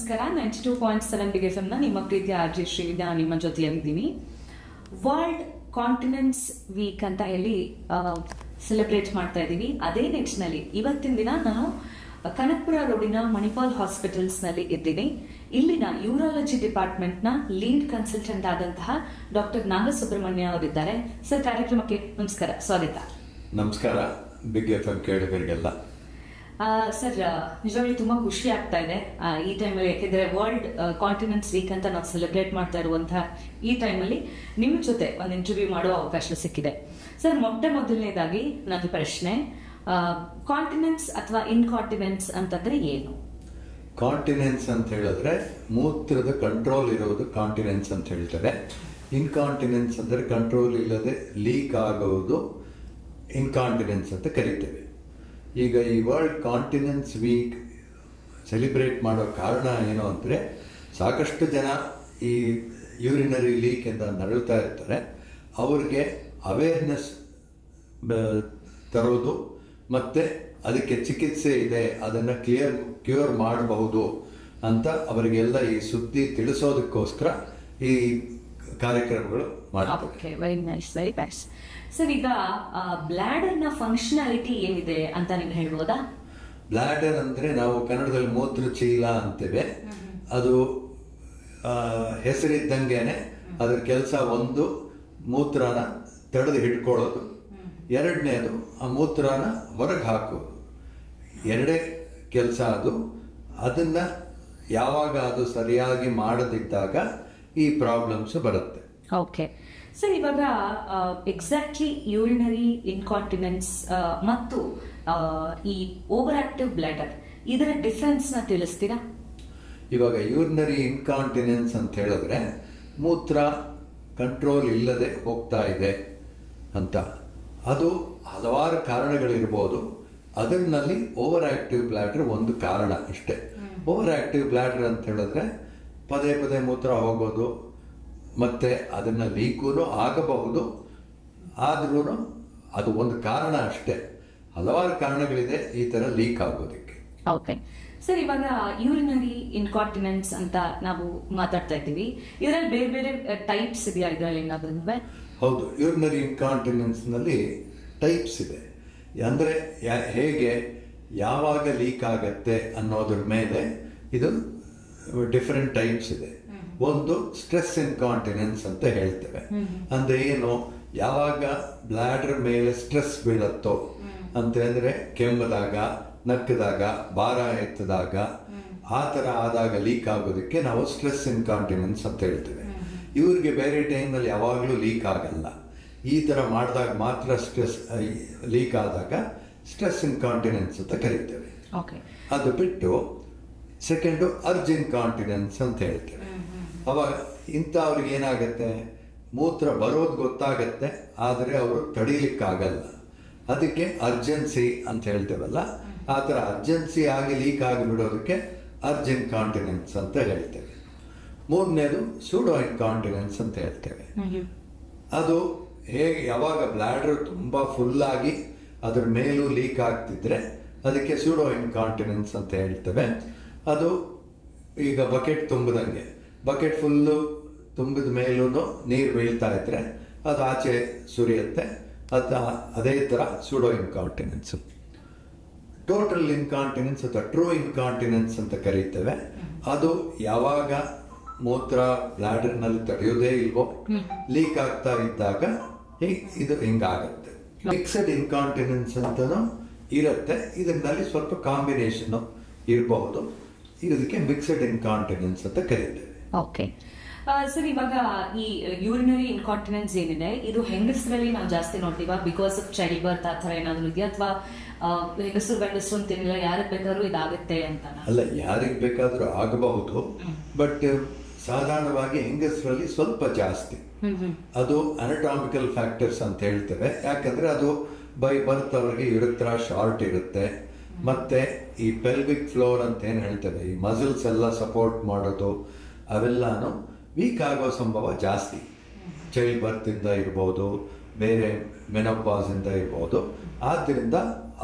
ನಮಸ್ಕಾರ. 92.7 big F M ನ ನಿಮ್ಮ ಪ್ರೀತಿಯ ಆರ್ಜೆ ಶ್ರೀವಿದ್ಯಾ ನಿಮ್ಮ ಜೊತೆಯಲ್ಲಿದ್ದೀನಿ. ವರ್ಲ್ಡ್ ಕಾಂಟಿನೆನ್ಸ್ ವೀಕ್ ಅಂತ ಹೇಳಿ ಸೆಲೆಬ್ರೇಟ್ ಮಾಡ್ತಾ ಇದ್ದೀವಿ. ಅದೇ ನಿಟ್ಟಿನಲ್ಲಿ ಇವತ್ತಿನ ದಿನ ನಾನು ಕನಕಪುರ ರೋಡಿನ ಮಣಿಪಾಲ್ ಹಾಸ್ಪಿಟಲ್ಸ್ ನಲ್ಲಿ ಇದ್ದೀನಿ. ಇಲ್ಲಿನ ಯೂರಾಲಜಿ ಡಿಪಾರ್ಟ್ಮೆಂಟ್ ನ ಲೀಡ್ ಕನ್ಸಲ್ಟೆಂಟ್ ಆದಂತಹ ಡಾಕ್ಟರ್ ನಾಗಸುಬ್ರಹ್ಮಣ್ಯ ಅವರಿದ್ದಾರೆ. ಸರ್, ಕಾರ್ಯಕ್ರಮಕ್ಕೆ ನಮಸ್ಕಾರ, ಸ್ವಾಗತ. ನಮಸ್ಕಾರ ಬಿಗ್ ಎಫ್ ಎಂ ಕೇಳುಗರಿಗೆಲ್ಲ. ಸರ್, ನಿಜವಾಗ್ಲೂ ತುಂಬಾ ಖುಷಿ ಆಗ್ತಾ ಇದೆ ಈ ಟೈಮಲ್ಲಿ, ಯಾಕೆಂದ್ರೆ ವರ್ಲ್ಡ್ ಕಾಂಟಿನೆನ್ಸ್ ವೀಕ್ ಅಂತ ನಾವು ಸೆಲೆಬ್ರೇಟ್ ಮಾಡ್ತಾ ಇರುವಂತಹ ಈ ಟೈಮಲ್ಲಿ ನಿಮ್ಮ ಜೊತೆ ಒಂದು ಇಂಟರ್ವ್ಯೂ ಮಾಡುವ ಅವಕಾಶ ಸಿಕ್ಕಿದೆ. ಸರ್, ಮೊದಲನೇದಾಗಿ ನನ್ನ ಪ್ರಶ್ನೆ, ಕಾಂಟಿನೆನ್ಸ್ ಅಥವಾ ಇನ್ಕಾಂಟಿನೆನ್ಸ್ ಅಂತಂದ್ರೆ ಏನು? ಕಾಂಟಿನೆನ್ಸ್ ಅಂತ ಹೇಳಿದ್ರೆ ಮೂತ್ರದ ಕಂಟ್ರೋಲ್ ಇರೋದು ಕಾಂಟಿನೆನ್ಸ್ ಅಂತ ಹೇಳ್ತಾರೆ. ಇನ್ಕಾಂಟಿನೆನ್ಸ್ ಅಂದ್ರೆ ಕಂಟ್ರೋಲ್ ಇಲ್ಲದೆ ಲೀಕ್ ಆಗುವುದು ಇನ್ಕಾಂಟಿನೆನ್ಸ್ ಅಂತ ಕರಿತೇವೆ. ಈಗ ಈ ವರ್ಲ್ಡ್ ಕಾಂಟಿನೆನ್ಸ್ ವೀಕ್ ಸೆಲಿಬ್ರೇಟ್ ಮಾಡೋ ಕಾರಣ ಏನು ಅಂದರೆ, ಸಾಕಷ್ಟು ಜನ ಈ ಯೂರಿನರಿ ಲೀಕ್ ಇಂದ ನರಳ್ತಾ ಇರ್ತಾರೆ. ಅವ್ರಿಗೆ ಅವೇರ್ನೆಸ್ ತರೋದು ಮತ್ತು ಅದಕ್ಕೆ ಚಿಕಿತ್ಸೆ ಇದೆ, ಅದನ್ನು ಕ್ಯೂರ್ ಮಾಡಬಹುದು ಅಂತ ಅವರಿಗೆಲ್ಲ ಈ ಸುದ್ದಿ ತಿಳಿಸೋದಕ್ಕೋಸ್ಕರ ಈ ಕಾರ್ಯಕ್ರಮಗಳು ಮಾಡ್ತಾರೆ. Very nice, very nice. Sir, ಈಗ ಬ್ಲಾಡರ್ ನ ಫಂಕ್ಷನಾಲಿಟಿ ಏನಿದೆ ಅಂತ ನೀವು ಹೇಳ್ಬೋದಾ? ಬ್ಲಾಡರ್ ಅಂದ್ರೆ ನಾವು ಕನ್ನಡದಲ್ಲಿ ಮೂತ್ರ ಚೀಲ ಅಂತೇವೆ. ಅದು ಹೆಸರಿದ್ದಂಗೆನೆ ಅದ್ರ ಕೆಲಸ ಒಂದು, ಮೂತ್ರನ ತಡೆದು ಹಿಡ್ಕೊಳ್ಳೋದು. ಎರಡನೇದು ಆ ಮೂತ್ರನ ಹೊರಗೆ ಹಾಕೋದು. ಎರಡೇ ಕೆಲಸ ಅದು. ಅದನ್ನ ಯಾವಾಗ ಅದು ಸರಿಯಾಗಿ ಮಾಡದಿದ್ದಾಗ ಈ ಪ್ರಾಬ್ಲಮ್ಸ್ ಬರುತ್ತೆ. ಓಕೆ ಸರ್, ಇವಾಗ ಎಕ್ಸಾಕ್ಟ್ಲಿ ಯೂರಿನರಿ ಇನ್ಕಾಂಟಿನೆನ್ಸ್ ಮತ್ತು ಈ ಓವರ್ ಆಕ್ಟಿವ್ ಬ್ಲಾಡರ್, ಇದರ ಡಿಫರೆನ್ಸ್ ನ ತಿಳಿಸ್ತೀರಾ? ಇವಾಗ ಯೂರಿನರಿ ಇನ್ಕಾಂಟಿನೆನ್ಸ್ ಅಂತ ಹೇಳಿದ್ರೆ ಮೂತ್ರ ಕಂಟ್ರೋಲ್ ಇಲ್ಲದೆ ಹೋಗ್ತಾ ಇದೆ ಅಂತ. ಅದು ಹಲವಾರು ಕಾರಣಗಳಿರ್ಬೋದು. ಅದರಲ್ಲಿ ಓವರ್ ಆಕ್ಟಿವ್ ಬ್ಲಾಡರ್ ಒಂದು ಕಾರಣ ಅಷ್ಟೇ. ಓವರ್ ಆಕ್ಟಿವ್ ಬ್ಲಾಡರ್ ಅಂತ ಹೇಳಿದ್ರೆ ಪದೇ ಪದೇ ಮೂತ್ರ ಹೋಗೋದು, ಮತ್ತೆ ಅದನ್ನ ಲೀಕೂ ಆಗಬಹುದು. ಆದ್ರೂ ಅದು ಒಂದು ಕಾರಣ ಅಷ್ಟೇ. ಹಲವಾರು ಕಾರಣಗಳಿದೆ ಈ ತರ ಲೀಕ್ ಆಗೋದಕ್ಕೆ. ಓಕೆ ಸರ್, ಇವಾಗ ಯೂರಿನರಿ ಇನ್ಕಾಂಟಿನೆನ್ಸ್ ಅಂತ ನಾವು ಮಾತಾಡ್ತಾ ಇದ್ದೀವಿ. ಇದರಲ್ಲಿ ಬೇರೆ ಬೇರೆ ಟೈಪ್ಸ್ ಇದೆಯಾ? ಇದರಲ್ಲಿ ಏನಾದ್ರು? ಹೌದು, ಯೂರಿನರಿ ಇನ್ಕಾಂಟಿನೆನ್ಸ್ ನಲ್ಲಿ ಟೈಪ್ಸ್ ಇದೆ. ಅಂದ್ರೆ ಹೇಗೆ ಯಾವಾಗ ಲೀಕ್ ಆಗತ್ತೆ ಅನ್ನೋದ್ರ ಮೇಲೆ ಇದು ಡಿಫರೆಂಟ್ ಟೈಪ್ಸ್ ಇದೆ. ಒಂದು ಸ್ಟ್ರೆಸ್ ಇನ್ಕಾಂಟಿನೆನ್ಸ್ ಅಂತ ಹೇಳ್ತೇವೆ. ಅಂದ್ರೆ ಏನು, ಯಾವಾಗ ಬ್ಲಾಡರ್ ಮೇಲೆ ಸ್ಟ್ರೆಸ್ ಬೀಳತ್ತೋ ಅಂತ ಅಂದ್ರೆ ಕೆಮ್ಮದಾಗ, ನಕ್ಕದಾಗ, ಭಾರ ಎತ್ತದಾಗ, ಆ ತರ ಆದಾಗ ಲೀಕ್ ಆಗೋದಕ್ಕೆ ನಾವು ಸ್ಟ್ರೆಸ್ ಇನ್ಕಾಂಟಿನೆನ್ಸ್ ಅಂತ ಹೇಳ್ತೇವೆ. ಇವ್ರಿಗೆ ಬೇರೆ ಟೈಮ್ನಲ್ಲಿ ಯಾವಾಗಲೂ ಲೀಕ್ ಆಗಲ್ಲ. ಈ ತರ ಮಾಡಿದಾಗ ಮಾತ್ರ ಸ್ಟ್ರೆಸ್ ಲೀಕ್ ಆದಾಗ ಸ್ಟ್ರೆಸ್ ಇನ್ಕಾಂಟಿನೆನ್ಸ್ ಅಂತ ಕರಿತೇವೆ. ಅದು ಬಿಟ್ಟು ಸೆಕೆಂಡು ಅರ್ಜ್ ಇನ್ಕಾಂಟಿನೆನ್ಸ್ ಅಂತ ಹೇಳ್ತೇವೆ. ಅವಾಗ ಇಂಥವ್ರಿಗೆ ಏನಾಗತ್ತೆ, ಮೂತ್ರ ಬರೋದು ಗೊತ್ತಾಗತ್ತೆ, ಆದರೆ ಅವರು ತಡೀಲಿಕ್ಕಾಗಲ್ಲ. ಅದಕ್ಕೆ ಅರ್ಜೆನ್ಸಿ ಅಂತ ಹೇಳ್ತೇವಲ್ಲ, ಆ ಥರ ಅರ್ಜೆನ್ಸಿ ಆಗಿ ಲೀಕ್ ಆಗಿ ಬಿಡೋದಕ್ಕೆ ಅರ್ಜ್ ಇನ್ಕಾಂಟಿನೆನ್ಸ್ ಅಂತ ಹೇಳ್ತೇವೆ. ಮೂರನೇದು ಸೂಡೋ ಇನ್ಕಾಂಟಿನೆನ್ಸ್ ಅಂತ ಹೇಳ್ತೇವೆ. ಅದು ಹೇಗೆ, ಯಾವಾಗ ಬ್ಲಾಡರ್ ತುಂಬಾ ಫುಲ್ ಆಗಿ ಅದ್ರ ಮೇಲೂ ಲೀಕ್ ಆಗ್ತಿದ್ರೆ ಅದಕ್ಕೆ ಸೂಡೋ ಇನ್ಕಾಂಟಿನೆನ್ಸ್ ಅಂತ ಹೇಳ್ತೇವೆ. ಅದು ಈಗ ಬಕೆಟ್ ತುಂಬಿದಂಗೆ, ಬಕೆಟ್ ಫುಲ್ಲು ತುಂಬಿದ ಮೇಲೂ ನೀರು ಬೀಳ್ತಾ ಇದ್ರೆ ಅದು ಆಚೆ ಸುರಿಯುತ್ತೆ. ಅದೇ ಥರ ಸೂಡೋ ಇನ್ಕಾಂಟಿನೆನ್ಸ್. ಟೋಟಲ್ ಇನ್ಕಾಂಟಿನೆನ್ಸ್ ಅಥವಾ ಟ್ರೂ ಇನ್ಕಾಂಟಿನೆನ್ಸ್ ಅಂತ ಕರೀತೇವೆ. ಅದು ಯಾವಾಗ ಮೂತ್ರ ಬ್ಲಾಡರ್ನಲ್ಲಿ ತಡೆಯೋದೇ ಇಲ್ವೋ, ಲೀಕ್ ಆಗ್ತಾ ಇದ್ದಾಗ ಇದು ಹಿಂಗಾಗತ್ತೆ. ಮಿಕ್ಸಡ್ ಇನ್ಕಾಂಟಿನೆನ್ಸ್ ಅಂತನೂ ಇರುತ್ತೆ. ಇದರಲ್ಲಿ ಸ್ವಲ್ಪ ಕಾಂಬಿನೇಷನ್ ಇರಬಹುದು. ಇದಕ್ಕೆ ಮಿಕ್ಸಡ್ ಇನ್ಕಾಂಟಿನೆನ್ಸ್ ಅಂತ ಕರೀತೇವೆ. ಓಕೆ ಸರ್, ಇವಾಗ ಈ ಯೂರಿನರಿ ಇನ್ಕಾಂಟಿನೆನ್ಸ್ ಏನಿದೆ, ಇದು ಹೆಂಗಸರಲ್ಲಿ ನಾವು ಜಾಸ್ತಿ ನೋಡ್ತೀವ? ಬಿಕಾಸ್ ಆಫ್ ಚೈಲ್ಡ್ ಬರ್ತ್ ಆ ಥರ ಏನಾದ್ರು ಇದೆಯಾ, ಅಥವಾ ಹೆಂಗಸರು ಗಂಡಸರು ಅಂತಿಲ್ಲ, ಯಾರಿಗೆ ಬೇಕಾದ್ರೂ ಇದಾಗುತ್ತೆ ಅಂತ? ಅಲ್ಲ, ಯಾರಿಗೆ ಬೇಕಾದ್ರೂ ಆಗಬಹುದು. ಬಟ್ ಸಾಧಾರಣವಾಗಿ ಹೆಂಗಸರಲ್ಲಿ ಸ್ವಲ್ಪ ಜಾಸ್ತಿ. ಅದು ಅನಟಾಮಿಕಲ್ ಫ್ಯಾಕ್ಟರ್ಸ್ ಅಂತ ಹೇಳ್ತೇವೆ. ಯಾಕಂದ್ರೆ ಅದು ಬೈ ಬರ್ತ್ ಅವರಿಗೆ ಯುರೆಥ್ರಾ ಶಾರ್ಟ್ ಇರುತ್ತೆ. ಮತ್ತೆ ಈ ಪೆಲ್ವಿಕ್ ಫ್ಲೋರ್ ಅಂತ ಏನು ಹೇಳ್ತೇವೆ, ಈ ಮಸಲ್ಸ್ ಎಲ್ಲ ಸಪೋರ್ಟ್ ಮಾಡೋದು, ಅವೆಲ್ಲಾನು ವೀಕ್ ಆಗೋ ಸಂಭವ ಜಾಸ್ತಿ. ಚೈಲ್ಡ್ ಬರ್ತ್ ಇಂದ ಇರ್ಬೋದು, ಬೇರೆ ಮೆನೋಪಾಸ್ ಇಂದ ಇರ್ಬೋದು. ಆದ್ದರಿಂದ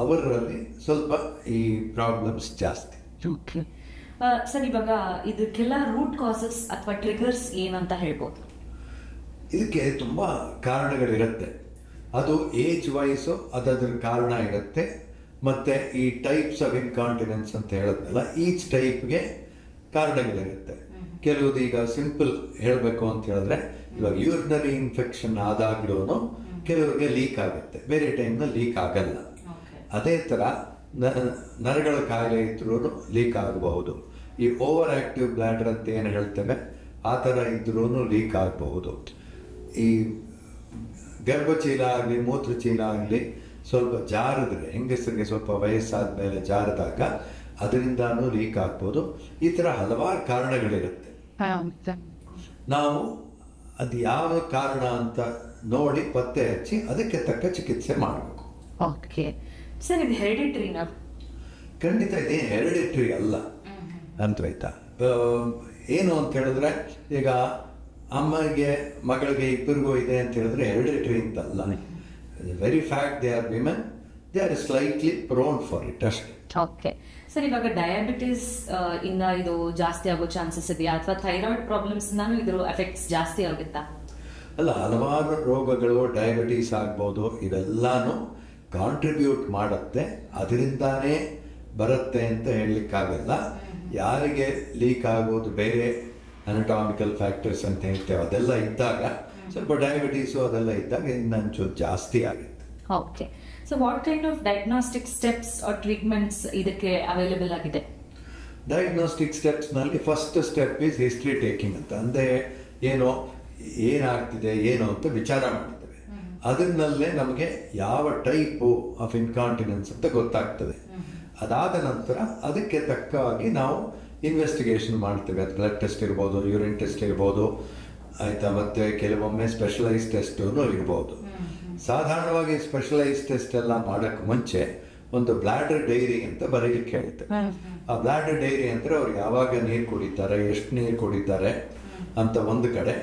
ಅವರಲ್ಲಿ ಸ್ವಲ್ಪ ಈ ಪ್ರಾಬ್ಲಮ್ಸ್ ಜಾಸ್ತಿ. ಸರ್, ಇವಾಗ ಇದಕ್ಕೆಲ್ಲ ರೂಟ್ ಕಾಸಸ್ ಅಥವಾ ಟ್ರಿಗರ್ಸ್ ಏನಂತ ಹೇಳ್ಬೋದು? ಇದಕ್ಕೆ ತುಂಬ ಕಾರಣಗಳಿರುತ್ತೆ. ಅದು ಏಜ್ ವೈಸು ಅದರ ಕಾರಣ ಇರುತ್ತೆ. ಮತ್ತು ಈ ಟೈಪ್ಸ್ ಆಫ್ ಇನ್ಕಾಂಟಿನೆನ್ಸ್ ಅಂತ ಹೇಳಿದ್ನಲ್ಲ, ಈಚ್ ಟೈಪ್ಗೆ ಕಾರಣಗಳಿರುತ್ತೆ. ಕೆಲವುದು ಈಗ ಸಿಂಪಲ್ ಹೇಳಬೇಕು ಅಂತ ಹೇಳಿದ್ರೆ, ಇವಾಗ ಯೂರಿನರಿ ಇನ್ಫೆಕ್ಷನ್ ಆದಾಗ್ಲೂ ಕೆಲವರಿಗೆ ಲೀಕ್ ಆಗುತ್ತೆ, ಬೇರೆ ಟೈಮ್ನಲ್ಲಿ ಲೀಕ್ ಆಗಲ್ಲ. ಅದೇ ಥರ ನರಗಳ ಕಾಯಿಲೆ ಇದ್ರೂ ಲೀಕ್ ಆಗಬಹುದು. ಈ ಓವರ್ ಆಕ್ಟಿವ್ ಬ್ಲ್ಯಾಡರ್ ಅಂತ ಏನು ಹೇಳ್ತೇವೆ ಆ ಥರ ಇದ್ರೂ ಲೀಕ್ ಆಗಬಹುದು. ಈ ಗರ್ಭಚೀಲ ಆಗಲಿ ಮೂತ್ರಚೀಲ ಆಗಲಿ ಸ್ವಲ್ಪ ಜಾರಿದ್ರೆ, ಹೆಂಗಸರಿಗೆ ಸ್ವಲ್ಪ ವಯಸ್ಸಾದ ಮೇಲೆ ಜಾರಿದಾಗ ಅದರಿಂದಾನು ಲೀಕ್ ಆಗ್ಬೋದು. ಈ ಥರ ಹಲವಾರು ಕಾರಣಗಳಿರುತ್ತೆ. ನಾವು ಅದು ಯಾವ ಕಾರಣ ಅಂತ ನೋಡಿ ಪತ್ತೆ ಹಚ್ಚಿ ಅದಕ್ಕೆ ತಕ್ಕ ಚಿಕಿತ್ಸೆ ಮಾಡಬೇಕು. ಓಕೆ ಸರ್, ಇದು ಹೆರಿಡಿಟ್ರಿನಾ? ಖಂಡಿತ ಇದೆ ಹೆರಿಡಿಟ್ರಿ ಅಲ್ಲ ಅಂತ ಏನು ಅಂತ ಹೇಳಿದ್ರೆ, ಈಗ ಅಮ್ಮಗೆ ಮಗಳಿಗೆ ಇಬ್ಬರಿಗೂ ಇದೆ ಅಂತ ಹೇಳಿದ್ರೆ ಹೆರಿಡಿಟ್ರಿ ಅಂತಲ್ಲ. Very fact they are women, they are slightly prone for it ಅಷ್ಟೇ. ಓಕೆ ಸರ್, ಇವಾಗ ಡಯಾಬಿಟಿಸ್ ಇಂದ ಇದು ಜಾಸ್ತಿ ಆಗೋ ಚಾನ್ಸಸ್ ಇದೆಯಾ, ಅಥವಾ ಥೈರಾಯ್ಡ್ ಪ್ರಾಬ್ಲಮ್ಸ್ ಇಂದಾನು ಇದ್ರ ಎಫೆಕ್ಟ್ಸ್ ಜಾಸ್ತಿ ಆಗುತ್ತಾ? ಅಲ್ಲ, ಹಲವಾರು ರೋಗಗಳು ಡಯಾಬಿಟೀಸ್ ಆಗ್ಬೋದು, ಇವೆಲ್ಲಾನು ಕಾಂಟ್ರಿಬ್ಯೂಟ್ ಮಾಡುತ್ತೆ. ಅದರಿಂದಾನೇ ಬರುತ್ತೆ ಅಂತ ಹೇಳಲಿಕ್ಕಾಗಲ್ಲ. ಯಾರಿಗೆ ಲೀಕ್ ಆಗೋದು ಬೇರೆ ಅನಟಾಮಿಕಲ್ ಫ್ಯಾಕ್ಟರ್ಸ್ ಅಂತ ಹೇಳ್ತೇವೆ ಅದೆಲ್ಲ ಇದ್ದಾಗ, ಸ್ವಲ್ಪ ಡಯಾಬಿಟೀಸು ಅದೆಲ್ಲ ಇದ್ದಾಗ ಇನ್ನೊಂಚೂರು ಜಾಸ್ತಿ ಆಗುತ್ತೆ. Okay, so what kind of diagnostic steps or treatments ಇದಕ್ಕೆ ಅವೈಲೇಬಲ್ ಆಗಿದೆ? ಡಯಾಗ್ನೋಸ್ಟಿಕ್ ಸ್ಟೆಪ್ಸ್ನಲ್ಲಿ first step is history taking ಅಂತ. ಅಂದರೆ ಏನಾಗ್ತಿದೆ ಏನು ಅಂತ ವಿಚಾರ ಮಾಡ್ತೇವೆ. ಅದನ್ನಲ್ಲೇ ನಮಗೆ ಯಾವ ಟೈಪು ಆಫ್ ಇನ್ಕಾಂಟಿನೆನ್ಸ್ ಅಂತ ಗೊತ್ತಾಗ್ತದೆ. ಅದಾದ ನಂತರ ಅದಕ್ಕೆ ತಕ್ಕಾಗಿ ನಾವು ಇನ್ವೆಸ್ಟಿಗೇಷನ್ ಮಾಡ್ತೇವೆ. ಅದು ಬ್ಲಡ್ ಟೆಸ್ಟ್ ಇರ್ಬೋದು, ಯೂರಿನ್ ಟೆಸ್ಟ್ ಇರ್ಬೋದು, ಆಯಿತಾ, ಮತ್ತು ಕೆಲವೊಮ್ಮೆ ಸ್ಪೆಷಲೈಸ್ ಟೆಸ್ಟೂ ಇರ್ಬೋದು. ಸಾಧಾರಣವಾಗಿ ಸ್ಪೆಷಲೈಸ್ ಟೆಸ್ಟ್ ಎಲ್ಲ ಮಾಡೋಕ್ಕೆ ಮುಂಚೆ ಒಂದು ಬ್ಲ್ಯಾಡರ್ ಡೈರಿ ಅಂತ ಬರೀಲಿಕ್ಕೆ ಹೇಳ್ತೇವೆ. ಆ ಬ್ಲ್ಯಾಡರ್ ಡೈರಿ ಅಂದರೆ ಅವ್ರು ಯಾವಾಗ ನೀರು ಕುಡಿತಾರೆ, ಎಷ್ಟು ನೀರು ಕುಡಿತಾರೆ ಅಂತ ಒಂದು ಕಡೆ,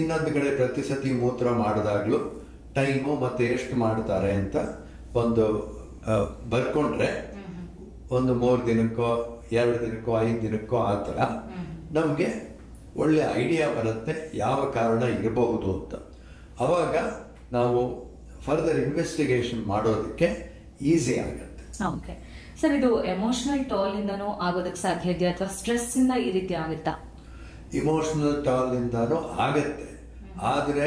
ಇನ್ನೊಂದು ಕಡೆ ಪ್ರತಿ ಸತಿ ಮೂತ್ರ ಮಾಡಿದಾಗಲೂ ಟೈಮು ಮತ್ತು ಎಷ್ಟು ಮಾಡ್ತಾರೆ ಅಂತ ಒಂದು ಬರ್ಕೊಂಡ್ರೆ, ಒಂದು 3 ದಿನಕ್ಕೋ 2 ದಿನಕ್ಕೋ 5 ದಿನಕ್ಕೋ ಆ ಥರ ನಮಗೆ ಒಳ್ಳೆ ಐಡಿಯಾ ಬರುತ್ತೆ ಯಾವ ಕಾರಣ ಇರಬಹುದು ಅಂತ. ಆವಾಗ ನಾವು ಫರ್ದರ್ ಇನ್ವೆಸ್ಟಿಗೇಷನ್ ಮಾಡೋದಕ್ಕೆ ಈಸಿ ಆಗುತ್ತೆ. ಓಕೆ ಸರ್, ಇದು ಎಮೋಷನಲ್ ಟಾಲ್ ಇಂದನೂ ಆಗೋದಕ್ಕೆ ಸಾಧ್ಯ ಇದೆಯಾ, ಅಥವಾ ಸ್ಟ್ರೆಸ್ ಇಂದ ಈ ರೀತಿ ಆಗುತ್ತಾ? ಇಮೋಷನಲ್ ಟಾಲ್ ಇಂದಾನು ಆಗತ್ತೆ. ಆದರೆ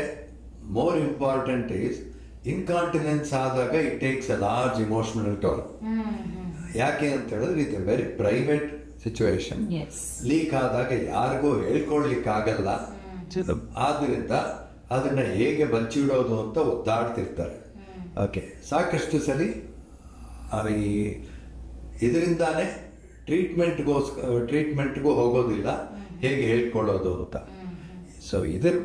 ಮೋರ್ ಇಂಪಾರ್ಟೆಂಟ್ ಈಸ್ ಇನ್ಕಾಂಟಿನೆನ್ಸ್ ಆದಾಗ it takes a large emotional tall. ಯಾಕೆ ಅಂತ ಹೇಳಿದ್ರೆ ಇದು ವೆರಿ ಪ್ರೈವೇಟ್ ಸಿಚುವೇಶನ್. ಲೀಕ್ ಆದಾಗ ಯಾರಿಗೂ ಹೇಳ್ಕೊಳ್ಲಿಕ್ಕಾಗಲ್ಲ. ಆದ್ರಿಂದ ಅದನ್ನ ಹೇಗೆ ಬಚ್ಚಿಡೋದು ಅಂತ ಒದ್ದಾಡ್ತಿರ್ತಾರೆ. ಓಕೆ, ಸಾಕಷ್ಟು ಸರಿ ಇದರಿಂದಾನೇ ಟ್ರೀಟ್ಮೆಂಟ್ಗೂ ಹೋಗೋದಿಲ್ಲ, ಹೇಗೆ ಹೇಳ್ಕೊಳ್ಳೋದು ಅಂತ. ಸೊ ಇದರ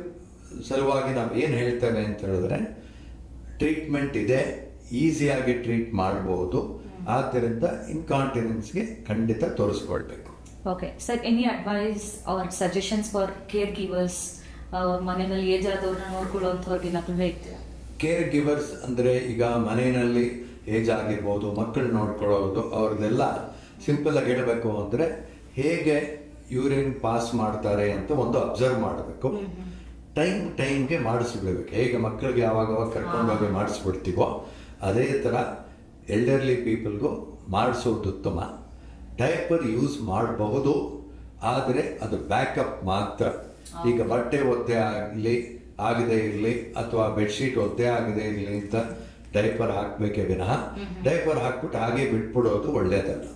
ಸಲುವಾಗಿ ನಾವು ಏನು ಹೇಳ್ತೇವೆ ಅಂತ ಹೇಳಿದ್ರೆ, ಟ್ರೀಟ್ಮೆಂಟ್ ಇದೆ, ಈಸಿಯಾಗಿ ಟ್ರೀಟ್ ಮಾಡಬಹುದು. ಆದ್ದರಿಂದ ಇನ್ಕಾಂಟಿನೆನ್ಸ್ಗೆ ಖಂಡಿತ ತೋರಿಸ್ಕೊಳ್ಬೇಕು. Okay sir, any advice or suggestions for care givers? ಮನೆಯಲ್ಲಿ ಏಜ್ ಆದವ್ರನ್ನ ನೋಡ್ಕೊಳ್ಳೋಂಥವ್ರಿಗೆ ಏನಾದರೂ ಹೇಳ್ತೀರಾ? ಕೇರ್ ಗಿವರ್ಸ್ ಅಂದರೆ ಈಗ ಮನೆಯಲ್ಲಿ ಏಜ್ ಆಗಿರ್ಬೋದು, ಮಕ್ಕಳು ನೋಡ್ಕೊಳ್ಳೋದು, ಅವ್ರದ್ದೆಲ್ಲ ಸಿಂಪಲ್ ಆಗಿ ಹೇಳಬೇಕು ಅಂದರೆ ಹೇಗೆ ಯೂರಿನ್ ಪಾಸ್ ಮಾಡ್ತಾರೆ ಅಂತ ಒಂದು ಅಬ್ಸರ್ವ್ ಮಾಡಬೇಕು. ಟೈಮ್ಗೆ ಮಾಡಿಸ್ಬಿಡ್ಬೇಕು. ಹೇಗೆ ಮಕ್ಕಳಿಗೆ ಯಾವಾಗ ಕರ್ಕೊಂಡೋಗಿ ಮಾಡಿಸ್ಬಿಡ್ತೀವೋ ಅದೇ ಥರ ಎಲ್ಡರ್ಲಿ ಪೀಪಲ್ಗೂ ಮಾಡಿಸೋದು ಉತ್ತಮ. ಡೈಪರ್ ಯೂಸ್ ಮಾಡಬಹುದು, ಆದರೆ ಅದು ಬ್ಯಾಕಪ್ ಮಾತ್ರ. ಈಗ ಬಟ್ಟೆ ಒದ್ದೆ ಆಗದೆ ಇರಲಿ ಅಥವಾ ಬೆಡ್ಶೀಟ್ ಒದ್ದೆ ಆಗದೆ ಇರಲಿ ಅಂತ ಡೈಪರ್ ಹಾಕಬೇಕೇ ವಿನಃ ಡೈಪರ್ ಹಾಕ್ಬಿಟ್ಟು ಹಾಗೆ ಬಿಟ್ಬಿಡೋದು ಒಳ್ಳೇದಲ್ಲ.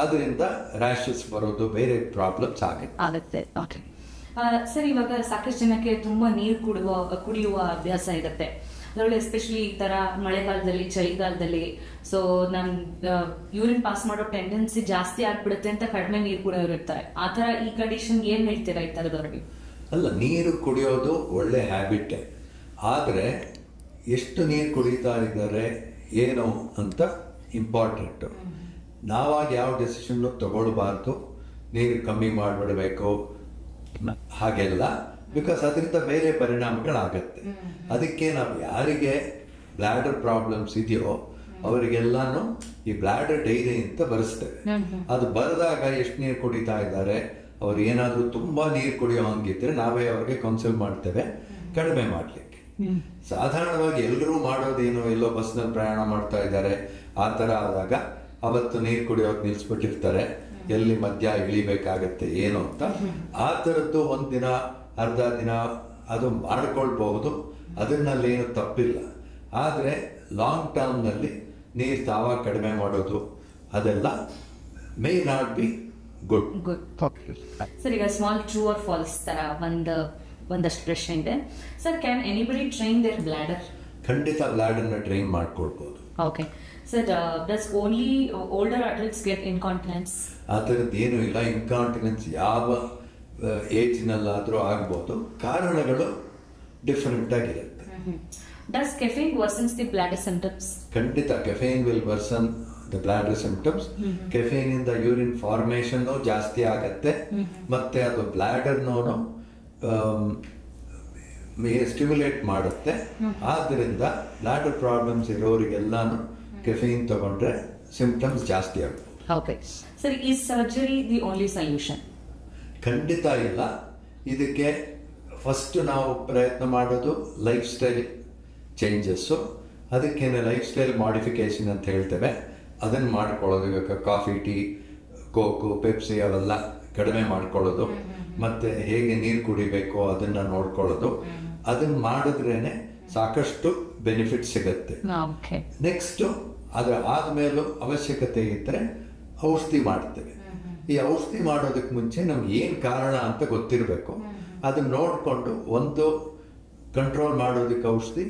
ಅದರಿಂದ ರ್ಯಾಷಸ್ ಬರೋದು, ಬೇರೆ ಪ್ರಾಬ್ಲಮ್ಸ್ ಆಗುತ್ತೆ. ಸರ್, ಇವಾಗ ಸಾಕಷ್ಟು ಜನಕ್ಕೆ ತುಂಬಾ ನೀರು ಕುಡಿಯುವ ಅಭ್ಯಾಸ ಇರುತ್ತೆ. ಅದರಲ್ಲಿ ಎಸ್ಪೆಷಲಿ ಈ ತರ ಮಳೆಗಾಲದಲ್ಲಿ, ಚಳಿಗಾಲದಲ್ಲಿ ಸೊ ನಮ್ ಯೂರಿನ್ ಪಾಸ್ ಮಾಡೋ ಟೆಂಡೆನ್ಸಿ ಜಾಸ್ತಿ ಆಗ್ಬಿಡುತ್ತೆ ಅಂತ ಕಡಿಮೆ ನೀರು ಕುಡಿಯೋರು ಇರ್ತಾರೆ. ಆ ತರ ಈ ಕಂಡೀಷನ್ ಏನ್ ಹೇಳ್ತೀರಾ ಈ ತರದವ್ರಿಗೆ? ಅಲ್ಲ, ನೀರು ಕುಡಿಯೋದು ಒಳ್ಳೆ ಹ್ಯಾಬಿಟ್. ಆದರೆ ಎಷ್ಟು ನೀರು ಕುಡಿತಾ ಇದ್ದಾರೆ ಏನು ಅಂತ ಇಂಪಾರ್ಟೆಂಟು. ನಾವಾಗ ಯಾವ ಡೆಸಿಷನ್ನು ತಗೊಳ್ಬಾರ್ದು, ನೀರು ಕಮ್ಮಿ ಮಾಡಿಬಿಡಬೇಕು ಹಾಗೆಲ್ಲ, ಬಿಕಾಸ್ ಅದರಿಂದ ಬೇರೆ ಪರಿಣಾಮಗಳಾಗತ್ತೆ. ಅದಕ್ಕೆ ನಾವು ಯಾರಿಗೆ ಬ್ಲ್ಯಾಡರ್ ಪ್ರಾಬ್ಲಮ್ಸ್ ಇದೆಯೋ ಅವರಿಗೆಲ್ಲಾನು ಈ ಬ್ಲಾಡರ್ ಡೈರಿ ಅಂತ ಬರೆಸ್ತೇವೆ. ಅದು ಬರೆದಾಗ ಎಷ್ಟು ನೀರು ಕುಡಿತಾ ಇದ್ದಾರೆ, ಅವ್ರು ಏನಾದರೂ ತುಂಬಾ ನೀರು ಕುಡಿಯೋ ಹಂಗಿದ್ರೆ ನಾವೇ ಅವ್ರಿಗೆ ಕೌನ್ಸಿಲ್ ಮಾಡ್ತೇವೆ ಕಡಿಮೆ ಮಾಡಲಿಕ್ಕೆ. ಸಾಧಾರಣವಾಗಿ ಎಲ್ಲರೂ ಮಾಡೋದೇನು, ಎಲ್ಲೋ ಬಸ್ನಲ್ಲಿ ಪ್ರಯಾಣ ಮಾಡ್ತಾ ಇದ್ದಾರೆ ಆ ಥರ ಆದಾಗ ಅವತ್ತು ನೀರು ಕುಡಿಯೋಕೆ ನಿಲ್ಲಿಸ್ಬಿಟ್ಟಿರ್ತಾರೆ, ಎಲ್ಲಿ ಮಧ್ಯ ಇಳಿಬೇಕಾಗತ್ತೆ ಏನು ಅಂತ. ಆ ಥರದ್ದು ಒಂದಿನ ಅರ್ಧ ದಿನ ಅದು ಮಾಡ್ಕೊಳ್ಬಹುದು, ಅದರಲ್ಲಿ ಏನು ತಪ್ಪಿಲ್ಲ. ಆದರೆ ಲಾಂಗ್ ಟರ್ಮ್ನಲ್ಲಿ ನೀರು ತಾವಾಗ ಕಡಿಮೆ ಮಾಡೋದು ಅದೆಲ್ಲ may not be good. Sir, ಈಗ ಸ್ಮಾಲ್ ಟ್ರೂ ಆರ್ ಫಾಲ್ಸ್ ತರ ಒಂದಷ್ಟು ಪ್ರಶ್ನೆ ಇದೆ ಸರ್. Can anybody train their bladder? ಖಂಡಿತ ಬ್ಲಾಡರ್ನ ಟ್ರೈನ್ ಮಾಡ್ಕೊಳ್ಬಹುದು. Okay sir, does only older adults get incontinence? ಆ ಥರದ್ದು ಏನೂ ಇಲ್ಲ. ಇನ್ಕಾಂಟಿನೆನ್ಸ್ ಯಾವ ಏಜ್ನಲ್ಲಾದರೂ ಆಗ್ಬೋದು, ಕಾರಣಗಳು ಡಿಫರೆಂಟ್ ಆಗಿರುತ್ತೆ. Does caffeine worsens the bladder symptoms? ಖಂಡಿತ caffeine will worsen the bladder symptoms. caffeine ಇಂದ ಯೂರಿನ್ ಫಾರ್ಮೇಷನ್ ಜಾಸ್ತಿ ಆಗತ್ತೆ, ಮತ್ತೆ ಅದು ಬ್ಲಾಡರ್ ಸ್ಟಿಮ್ಯುಲೇಟ್ ಮಾಡುತ್ತೆ. ಆದ್ದರಿಂದ ಬ್ಲಾಡರ್ ಪ್ರಾಬ್ಲಮ್ಸ್ ಇರೋರಿಗೆಲ್ಲಾನು ಕೆಫೀನ್ ತಗೊಂಡ್ರೆ ಸಿಂಪ್ಟಮ್ಸ್ ಜಾಸ್ತಿ ಆಗುತ್ತೆ. Okay sir, is surgery the only solution? ಖಂಡಿತ ಇಲ್ಲ. ಇದಕ್ಕೆ ಫಸ್ಟ್ ನಾವು ಪ್ರಯತ್ನ ಮಾಡೋದು ಲೈಫ್ ಸ್ಟೈಲ್ ಚೇಂಜಸ್ಸು. ಅದಕ್ಕೇನೆ ಲೈಫ್ ಸ್ಟೈಲ್ ಮಾಡಿಫಿಕೇಶನ್ ಅಂತ ಹೇಳ್ತೇವೆ, ಅದನ್ನು ಮಾಡ್ಕೊಳ್ಳೋದು. ಇವಾಗ ಕಾಫಿ, ಟೀ, ಕೋಕು, ಪೆಪ್ಸಿ ಅವೆಲ್ಲ ಕಡಿಮೆ ಮಾಡ್ಕೊಳ್ಳೋದು, ಮತ್ತೆ ಹೇಗೆ ನೀರು ಕುಡಿಬೇಕು ಅದನ್ನು ನೋಡ್ಕೊಳ್ಳೋದು. ಅದನ್ನು ಮಾಡಿದ್ರೇನೆ ಸಾಕಷ್ಟು ಬೆನಿಫಿಟ್ ಸಿಗುತ್ತೆ. ನೆಕ್ಸ್ಟು ಅದರ ಆದಮೇಲೂ ಅವಶ್ಯಕತೆ ಇದ್ದರೆ ಔಷಧಿ ಮಾಡ್ತೇವೆ. ಈ ಔಷಧಿ ಮಾಡೋದಕ್ಕೆ ಮುಂಚೆ ನಮ್ಗೆ ಏನು ಕಾರಣ ಅಂತ ಗೊತ್ತಿರಬೇಕು. ಅದನ್ನ ನೋಡಿಕೊಂಡು, ಒಂದು ಕಂಟ್ರೋಲ್ ಮಾಡೋದಕ್ಕೆ ಔಷಧಿ,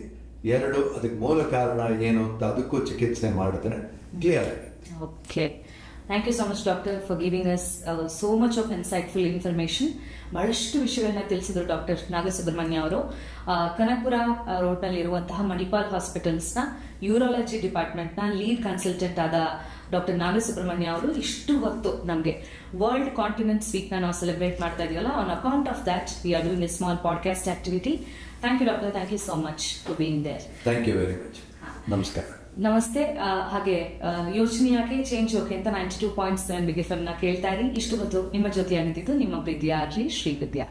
ಎರಡು ಅದಕ್ಕೆ ಮೂಲ ಕಾರಣ ಏನು ಅಂತ ಅದಕ್ಕೂ ಚಿಕಿತ್ಸೆ ಮಾಡಿದ್ರೆ ಕ್ಲಿಯರ್ ಆಗುತ್ತೆ. Okay, thank you so much doctor for giving us so much of insightful information. ಬಹಳಷ್ಟು ವಿಷಯಗಳನ್ನ ತಿಳಿಸಿದ್ರು ಡಾಕ್ಟರ್ ನಾಗಸುಬ್ರಹ್ಮಣ್ಯ ಅವರು. ಕನಕಪುರ ರೋಡ್ನಲ್ಲಿ ಇರುವಂತಹ ಮಣಿಪಾಲ್ ಹಾಸ್ಪಿಟಲ್ಸ್ನ ಯೂರಾಲಜಿ ಡಿಪಾರ್ಟ್ಮೆಂಟ್ನ ಲೀಡ್ ಕನ್ಸಲ್ಟೆಂಟ್ ಆದ ಡಾಕ್ಟರ್ ನಾಗಸುಬ್ರಹ್ಮಣ್ಯ ಅವರು ಇಷ್ಟು ಹೊತ್ತು ನಮಗೆ ವರ್ಲ್ಡ್ ಕಾಂಟಿನೆಂಟ್ಸ್ ವೀಕ್ ನಾವು ಸೆಲೆಬ್ರೇಟ್ ಮಾಡ್ತಾ ಇದೀವಲ್ಲ, on account of that we are doing a small podcast activity. Thank you doctor, thank you so much for being there. Thank you very much. ನಮಸ್ಕಾರ. ನಮಸ್ತೆ. ಹಾಗೆ ಯೋಚನೆ ಯಾಕೆ ಚೇಂಜ್ ಓಕೆ ಅಂತ 92.7 big F M ನ ಕೇಳ್ತಾ ಇರಿ. ಇಷ್ಟು ಹೊತ್ತು ನಿಮ್ಮ ಜೊತೆ ಆಗಿದ್ದು ನಿಮ್ಮ ಪ್ರೀತಿಯ ಆರ್ಜಿ ಶ್ರೀವಿದ್ಯಾ.